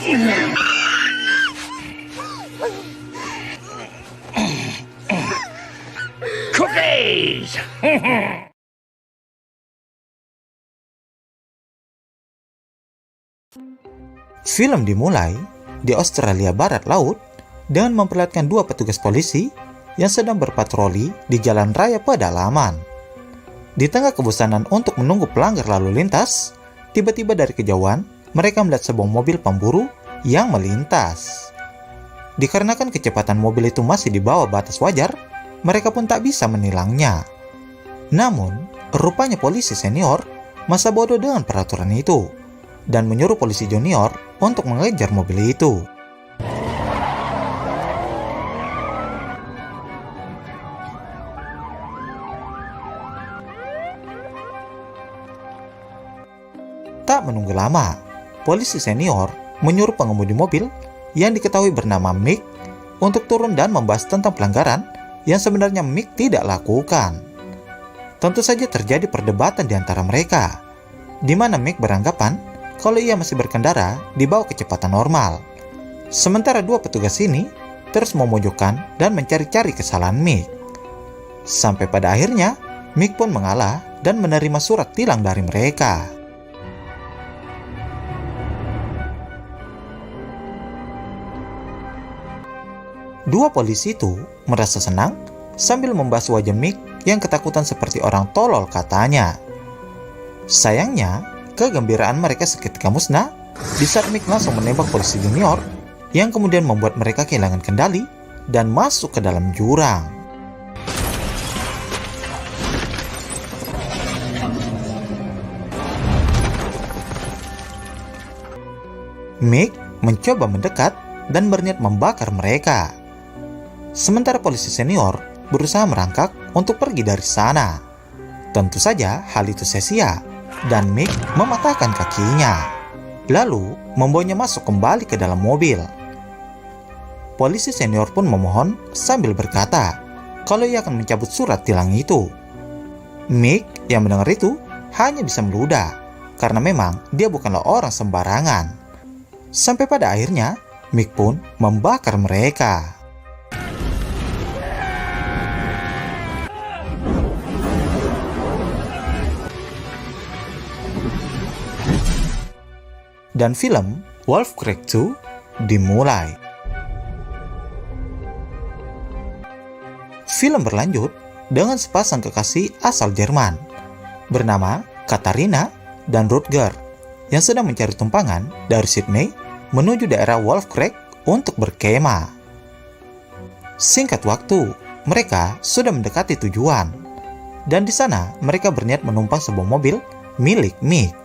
Cookies! Film dimulai di Australia Barat Laut dengan memperlihatkan dua petugas polisi yang sedang berpatroli di jalan raya pedalaman. Di tengah kebosanan untuk menunggu pelanggar lalu lintas, tiba-tiba dari kejauhan mereka melihat sebuah mobil pemburu yang melintas. Dikarenakan kecepatan mobil itu masih di bawah batas wajar, mereka pun tak bisa menilangnya. Namun, rupanya polisi senior masa bodoh dengan peraturan itu dan menyuruh polisi junior untuk mengejar mobil itu. Tak menunggu lama, polisi senior menyuruh pengemudi mobil yang diketahui bernama Mick untuk turun dan membahas tentang pelanggaran yang sebenarnya Mick tidak lakukan. Tentu saja terjadi perdebatan di antara mereka, di mana Mick beranggapan kalau ia masih berkendara di bawah kecepatan normal. Sementara dua petugas ini terus memojokkan dan mencari-cari kesalahan Mick. Sampai pada akhirnya, Mick pun mengalah dan menerima surat tilang dari mereka. Dua polisi itu merasa senang sambil membahas wajah Mick yang ketakutan seperti orang tolol katanya. Sayangnya, kegembiraan mereka seketika musnah di saat Mick langsung menembak polisi junior yang kemudian membuat mereka kehilangan kendali dan masuk ke dalam jurang. Mick mencoba mendekat dan berniat membakar mereka. Sementara polisi senior berusaha merangkak untuk pergi dari sana. Tentu saja hal itu sia-sia dan Mick mematahkan kakinya, lalu membawanya masuk kembali ke dalam mobil. Polisi senior pun memohon sambil berkata kalau ia akan mencabut surat tilang itu. Mick yang mendengar itu hanya bisa meludah karena memang dia bukanlah orang sembarangan. Sampai pada akhirnya Mick pun membakar mereka. Dan film Wolf Creek 2 dimulai. Film berlanjut dengan sepasang kekasih asal Jerman bernama Katharina dan Rutger yang sedang mencari tumpangan dari Sydney menuju daerah Wolf Creek untuk berkemah. Singkat waktu, mereka sudah mendekati tujuan dan di sana mereka berniat menumpang sebuah mobil milik Mick.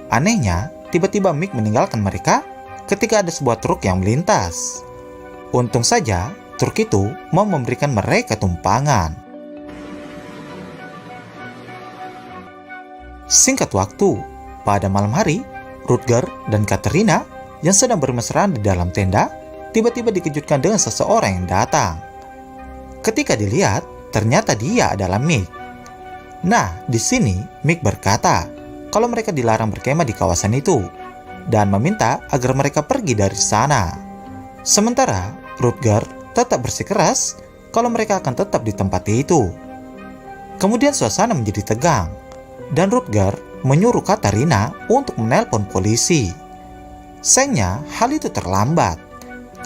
Anehnya, tiba-tiba Mick meninggalkan mereka ketika ada sebuah truk yang melintas. Untung saja, truk itu mau memberikan mereka tumpangan. Singkat waktu, pada malam hari, Rutger dan Katharina yang sedang bermesraan di dalam tenda tiba-tiba dikejutkan dengan seseorang yang datang. Ketika dilihat, ternyata dia adalah Mick. Nah, di sini Mick berkata kalau mereka dilarang berkemah di kawasan itu dan meminta agar mereka pergi dari sana. Sementara Rutger tetap bersikeras kalau mereka akan tetap di tempat itu. Kemudian suasana menjadi tegang dan Rutger menyuruh Katharina untuk menelpon polisi. Sayangnya hal itu terlambat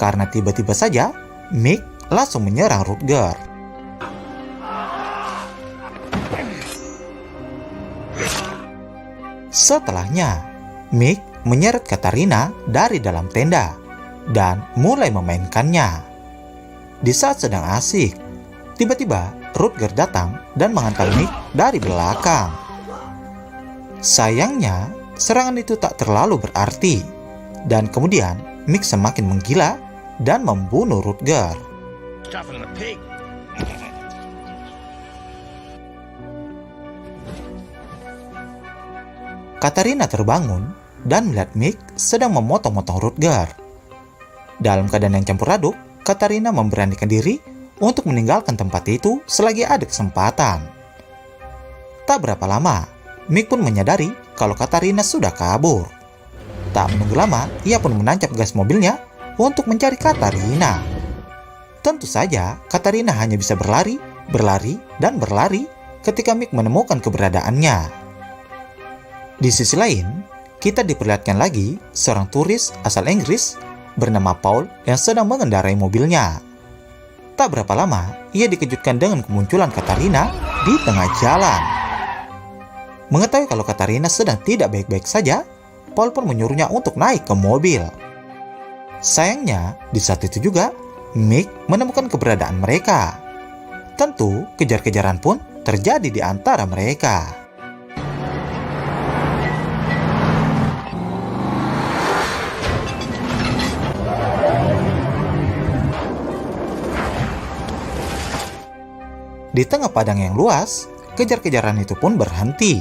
karena tiba-tiba saja Mick langsung menyerang Rutger. Setelahnya, Mick menyeret Katharina dari dalam tenda dan mulai memainkannya. Di saat sedang asik, tiba-tiba Rutger datang dan menghantam Mick dari belakang. Sayangnya, serangan itu tak terlalu berarti dan kemudian Mick semakin menggila dan membunuh Rutger. Katharina terbangun dan melihat Mick sedang memotong-motong Rutger. Dalam keadaan yang campur aduk, Katharina memberanikan diri untuk meninggalkan tempat itu selagi ada kesempatan. Tak berapa lama, Mick pun menyadari kalau Katharina sudah kabur. Tak menunggu lama, ia pun menancap gas mobilnya untuk mencari Katarina. Tentu saja, Katarina hanya bisa berlari, dan berlari ketika Mick menemukan keberadaannya. Di sisi lain, kita diperlihatkan lagi seorang turis asal Inggris bernama Paul yang sedang mengendarai mobilnya. Tak berapa lama, ia dikejutkan dengan kemunculan Katarina di tengah jalan. Mengetahui kalau Katarina sedang tidak baik-baik saja, Paul pun menyuruhnya untuk naik ke mobil. Sayangnya, di saat itu juga, Mick menemukan keberadaan mereka. Tentu, kejar-kejaran pun terjadi di antara mereka. Di tengah padang yang luas, kejar-kejaran itu pun berhenti.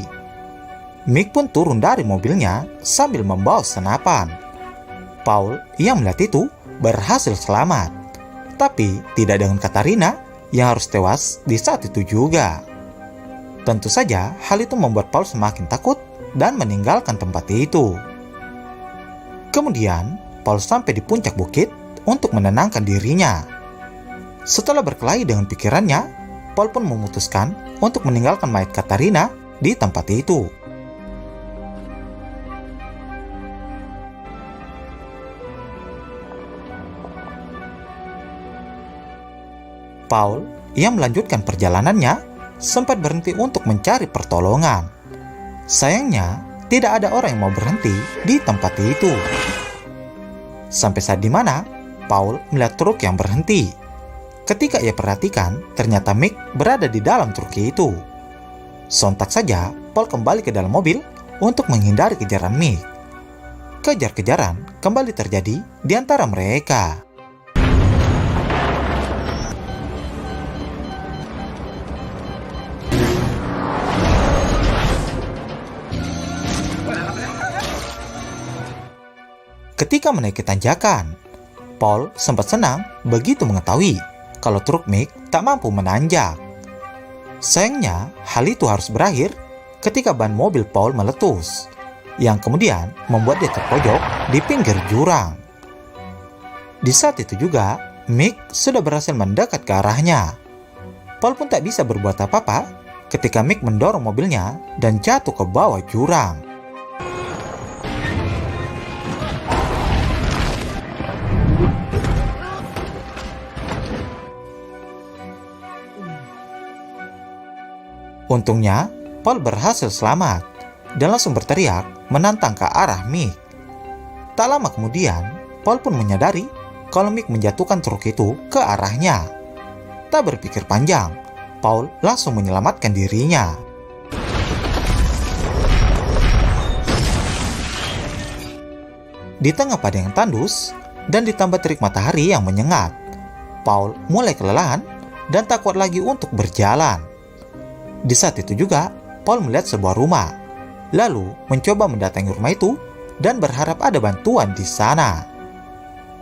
Mick pun turun dari mobilnya sambil membawa senapan. Paul yang melihat itu berhasil selamat, tapi tidak dengan Katarina yang harus tewas di saat itu juga. Tentu saja hal itu membuat Paul semakin takut dan meninggalkan tempat itu. Kemudian Paul sampai di puncak bukit untuk menenangkan dirinya. Setelah berkelahi dengan pikirannya, Paul pun memutuskan untuk meninggalkan mayat Katarina di tempat itu. Paul yang melanjutkan perjalanannya sempat berhenti untuk mencari pertolongan. Sayangnya, tidak ada orang yang mau berhenti di tempat itu. Sampai saat di mana Paul melihat truk yang berhenti. Ketika ia perhatikan, ternyata Mick berada di dalam truk itu. Sontak saja, Paul kembali ke dalam mobil untuk menghindari kejaran Mick. Kejar-kejaran kembali terjadi di antara mereka. Ketika menaiki tanjakan, Paul sempat senang begitu mengetahui kalau truk Mick tak mampu menanjak. Sayangnya, hal itu harus berakhir ketika ban mobil Paul meletus, yang kemudian membuat dia terpojok di pinggir jurang. Di saat itu juga, Mick sudah berhasil mendekat ke arahnya. Paul pun tak bisa berbuat apa-apa ketika Mick mendorong mobilnya dan jatuh ke bawah jurang. Untungnya, Paul berhasil selamat dan langsung berteriak menantang ke arah Mick. Tak lama kemudian, Paul pun menyadari kalau Mick menjatuhkan truk itu ke arahnya. Tak berpikir panjang, Paul langsung menyelamatkan dirinya. Di tengah padang yang tandus dan ditambah terik matahari yang menyengat, Paul mulai kelelahan dan tak kuat lagi untuk berjalan. Di saat itu juga, Paul melihat sebuah rumah, lalu mencoba mendatangi rumah itu dan berharap ada bantuan di sana.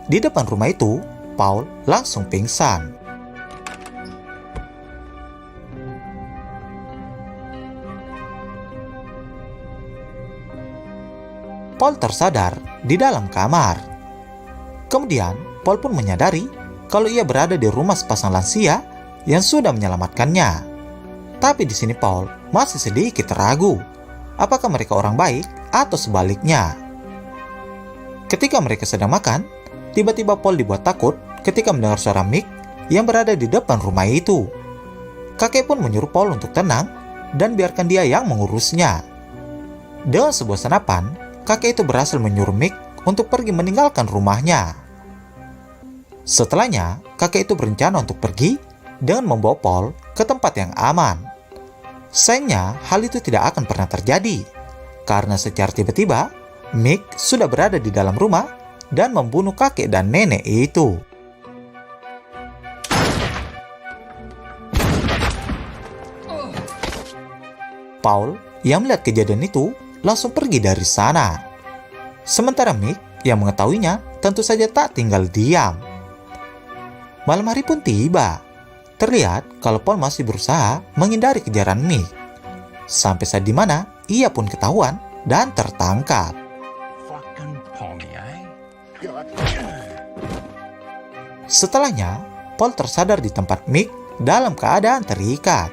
Di depan rumah itu, Paul langsung pingsan. Paul tersadar di dalam kamar. Kemudian, Paul pun menyadari kalau ia berada di rumah sepasang lansia yang sudah menyelamatkannya. Tapi di sini Paul masih sedikit ragu, apakah mereka orang baik atau sebaliknya. Ketika mereka sedang makan, tiba-tiba Paul dibuat takut ketika mendengar suara Mick yang berada di depan rumah itu. Kakek pun menyuruh Paul untuk tenang dan biarkan dia yang mengurusnya. Dengan sebuah senapan, kakek itu berhasil menyuruh Mick untuk pergi meninggalkan rumahnya. Setelahnya, kakek itu berencana untuk pergi dengan membawa Paul ke tempat yang aman. Sayangnya, hal itu tidak akan pernah terjadi, karena secara tiba-tiba, Mick sudah berada di dalam rumah dan membunuh kakek dan nenek itu. Paul yang melihat kejadian itu langsung pergi dari sana. Sementara Mick yang mengetahuinya tentu saja tak tinggal diam. Malam hari pun tiba. Terlihat kalau Paul masih berusaha menghindari kejaran Mick. Sampai saat di mana ia pun ketahuan dan tertangkap. call me, eh? Setelahnya, Paul tersadar di tempat Mick dalam keadaan terikat.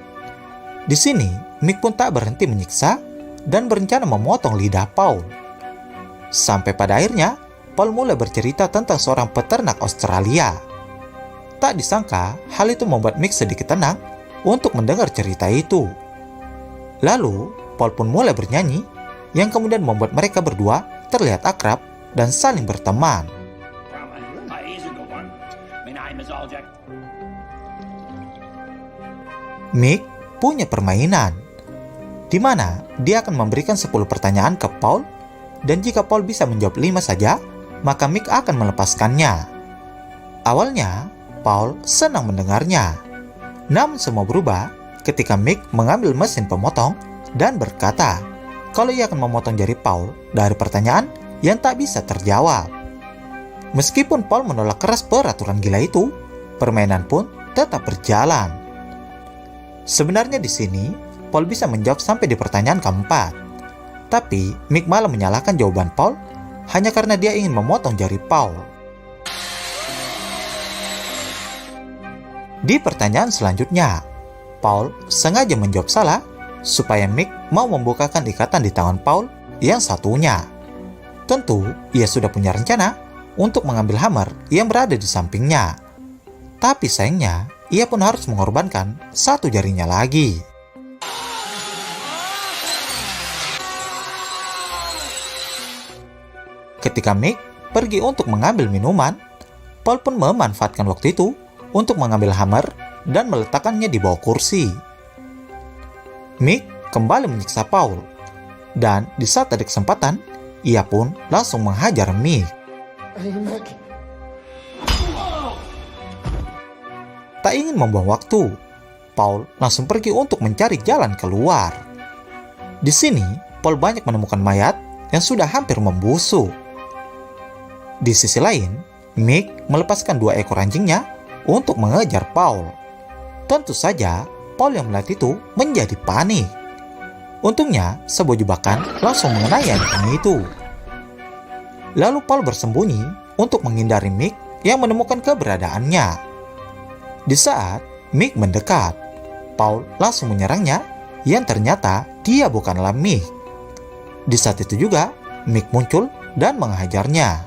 Di sini, Mick pun tak berhenti menyiksa dan berencana memotong lidah Paul. Sampai pada akhirnya, Paul mulai bercerita tentang seorang peternak Australia. Tak disangka, hal itu membuat Mick sedikit tenang untuk mendengar cerita itu. Lalu, Paul pun mulai bernyanyi, yang kemudian membuat mereka berdua terlihat akrab dan saling berteman. Mick punya permainan, di mana dia akan memberikan 10 pertanyaan ke Paul, dan jika Paul bisa menjawab 5 saja, maka Mick akan melepaskannya. Awalnya, Paul senang mendengarnya. Namun semua berubah ketika Mick mengambil mesin pemotong dan berkata kalau ia akan memotong jari Paul dari pertanyaan yang tak bisa terjawab. Meskipun Paul menolak keras peraturan gila itu, permainan pun tetap berjalan. Sebenarnya di sini, Paul bisa menjawab sampai di pertanyaan keempat. Tapi Mick malah menyalahkan jawaban Paul hanya karena dia ingin memotong jari Paul. Di pertanyaan selanjutnya, Paul sengaja menjawab salah supaya Mick mau membukakan ikatan di tangan Paul yang satunya. Tentu, ia sudah punya rencana untuk mengambil hammer yang berada di sampingnya. Tapi sayangnya, ia pun harus mengorbankan satu jarinya lagi. Ketika Mick pergi untuk mengambil minuman, Paul pun memanfaatkan waktu itu untuk mengambil hammer dan meletakkannya di bawah kursi. Mick kembali menyiksa Paul, dan di saat ada kesempatan, ia pun langsung menghajar Mick. Tak ingin membuang waktu, Paul langsung pergi untuk mencari jalan keluar. Di sini, Paul banyak menemukan mayat yang sudah hampir membusuk. Di sisi lain, Mick melepaskan 2 ekor anjingnya untuk mengejar Paul. Tentu saja, Paul yang melihat itu menjadi panik. Untungnya, sebuah jebakan langsung mengenai anjing itu. Lalu Paul bersembunyi untuk menghindari Mick yang menemukan keberadaannya. Di saat Mick mendekat, Paul langsung menyerangnya, yang ternyata dia bukanlah Mick. Di saat itu juga, Mick muncul dan menghajarnya.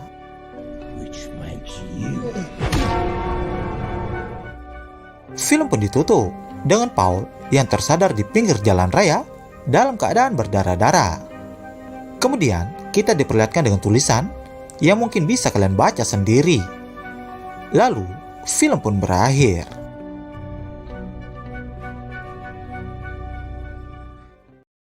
Film pun ditutup dengan Paul yang tersadar di pinggir jalan raya dalam keadaan berdarah-darah. Kemudian kita diperlihatkan dengan tulisan yang mungkin bisa kalian baca sendiri. Lalu film pun berakhir.